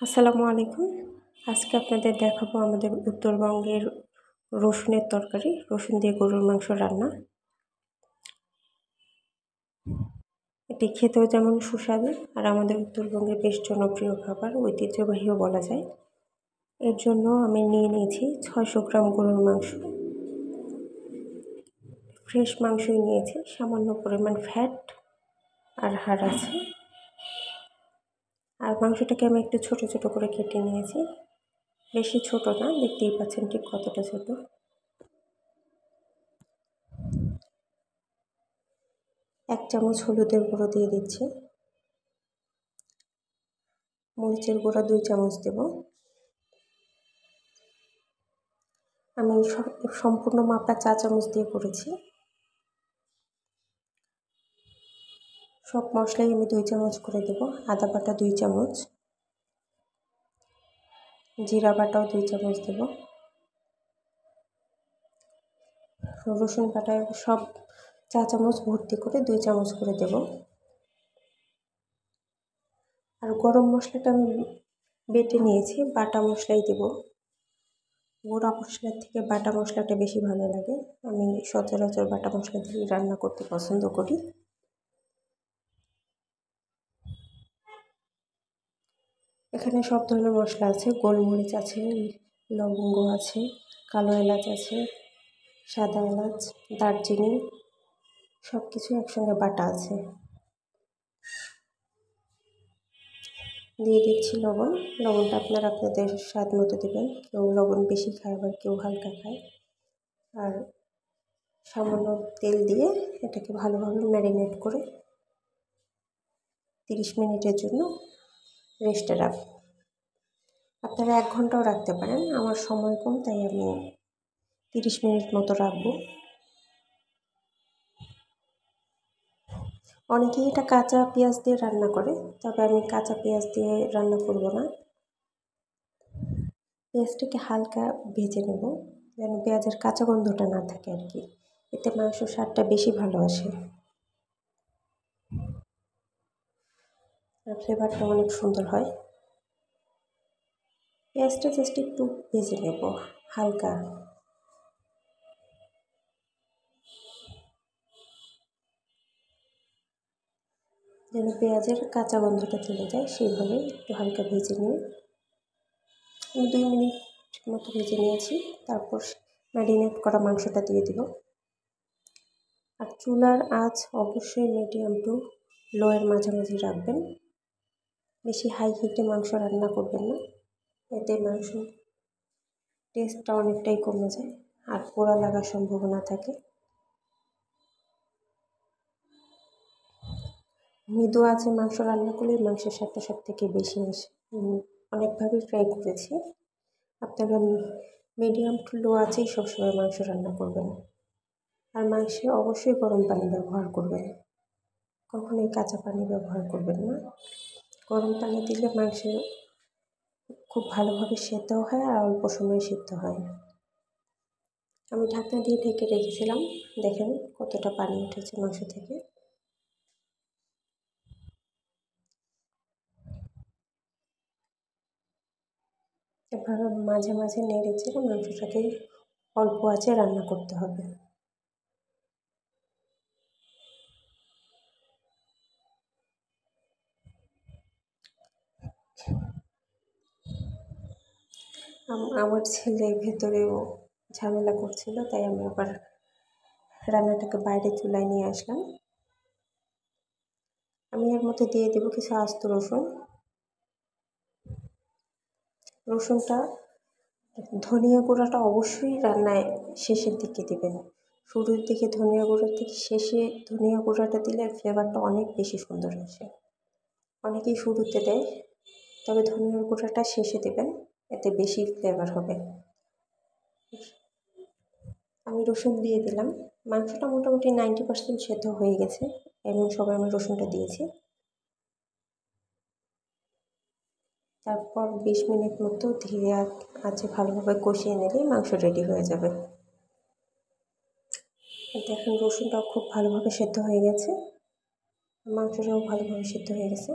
আসসালামু আলাইকুম। আজকে আপনাদের দেখাবো আমাদের উত্তরবঙ্গের রসুনের তরকারি, রসুন দিয়ে গরুর মাংস রান্না। এটি খেতেও যেমন সুস্বাদু আর আমাদের উত্তরবঙ্গের বেশ জনপ্রিয় খাবার, ঐতিহ্যবাহীও বলা যায়। এর জন্য আমি নিয়ে নিয়েছি 600 গ্রাম গরুর মাংস। ফ্রেশ মাংসই নিয়েছি, সামান্য পরিমাণ ফ্যাট আর হাড় আছে। আর মাংসটাকে আমি একটু ছোট ছোট করে কেটে নিয়েছি, বেশি ছোট না, দেখতেই পাচ্ছেন ঠিক কতটা ছোট। এক চামচ হলুদের গুঁড়ো দিয়ে দিচ্ছি, মরিচের গুঁড়ো 2 চামচ দেব। আমি সম্পূর্ণ মাপটা 4 চামচ দিয়ে করেছি। সব মশলাই আমি 2 চামচ করে দেব। আদা বাটা 2 চামচ, জিরা বাটাও 2 চামচ দেব, রসুন বাটা সব 4 চামচ ভর্তি করে 2 চামচ করে দেব। আর গরম মশলাটা আমি বেটে নিয়েছি, বাটা মশলাই দেব। গুঁড়া মশলার থেকে বাটা মশলাটা বেশি ভালো লাগে। আমি সচরাচর বাটা মশলা দিয়ে রান্না করতে পছন্দ করি। এখানে সব ধরনের মশলা আছে, গোলমরিচ আছে, লবঙ্গ আছে, কালো এলাচ আছে, সাদা এলাচ, দারচিনি, সব কিছু একসঙ্গে বাটা আছে। দিয়ে দিচ্ছি লবণ। লবণটা আপনাদের স্বাদ মতো দেবেন, কেউ লবণ বেশি খায় আবার কেউ হালকা খায়। আর সামান্য তেল দিয়ে এটাকে ভালোভাবে ম্যারিনেট করে 30 মিনিটের জন্য রেস্টে রাখব। আপনারা 1 ঘন্টাও রাখতে পারেন, আমার সময় কম তাই আমি 30 মিনিট মতো রাখবো। অনেকেই এটা কাঁচা পেঁয়াজ দিয়ে রান্না করে, তবে আমি কাঁচা পেঁয়াজ দিয়ে রান্না করব না। পেঁয়াজটাকে হালকা ভেজে নেব, যেন পেঁয়াজের কাঁচা গন্ধটা না থাকে আর কি, এতে মাংসের স্বাদটা বেশি ভালো আসে আর ফ্লেভারটা অনেক সুন্দর হয়। পেঁয়াজটা জাস্ট একটু ভেজে নেব হালকা। যেন পেঁয়াজের কাঁচা গন্ধটা চলে যায়, সেইভাবে একটু হালকা ভেজে নিয়ে আমি 2 মিনিট মতো ভেজে নিয়েছি। তারপর ম্যারিনেট করা মাংসটা দিয়ে দিব। আর চুলার আঁচ অবশ্যই মিডিয়াম টু লোয়ের মাঝামাঝি রাখবেন। বেশি হাই হিটে মাংস রান্না করবেন না, এতে মাংস টেস্টটা অনেকটাই কমে যায় আর পোড়া লাগার সম্ভাবনা থাকে। মৃদু আঁচে মাংস রান্না করলে মাংসের স্বাদটা সবথেকে বেশি আসে। অনেকভাবে ট্রাই করেছি। আপনারা মিডিয়াম টু লো আঁচেই সবসময় মাংস রান্না করবেন। আর মাংসে অবশ্যই গরম পানি ব্যবহার করবেন, কখনোই কাঁচা পানি ব্যবহার করবেন না। গরম পানি দিলে মাংস খুব ভালোভাবে সেদ্ধ হয় আর অল্প সময়ে সিদ্ধ হয়। আমি ঢাকনা দিয়ে ঢেকে রেখেছিলাম, দেখেন কতটা পানি উঠেছে মাংস থেকে। এভাবে মাঝে মাঝে নেড়ে চেড়ে মাংসটাকে অল্প আঁচে রান্না করতে হবে। আমার ছেলে ভেতরেও ঝামেলা করছিল, তাই আমি আবার রান্নাটাকে বাইরে চুলায় নিয়ে আসলাম। আমি এর মধ্যে দিয়ে দেবো কিছু আস্ত রসুন। রসুনটা ধনিয়া গুঁড়োটা অবশ্যই রান্নায় শেষের দিকে দেবেন। শুরুর দিকে ধনিয়া গুঁড়োর থেকে শেষে ধনিয়া গুঁড়োটা দিলে ফ্লেভারটা অনেক বেশি সুন্দর আসে। অনেকেই শুরুতে দেয়, তবে ধনিয়ার গুঁড়োটা শেষে দেবেন, এতে বেশি ফ্লেভার হবে। আমি রসুন দিয়ে দিলাম। মাংসটা মোটামুটি 90% সেদ্ধ হয়ে গেছে, এমন সময় আমি রসুনটা দিয়েছি। তারপর 20 মিনিট মতো ধীরে আঁচে ভালোভাবে কষিয়ে নিলেই মাংস রেডি হয়ে যাবে। দেখুন রসুনটাও খুব ভালোভাবে সেদ্ধ হয়ে গেছে, মাংসটাও ভালোভাবে সেদ্ধ হয়ে গেছে।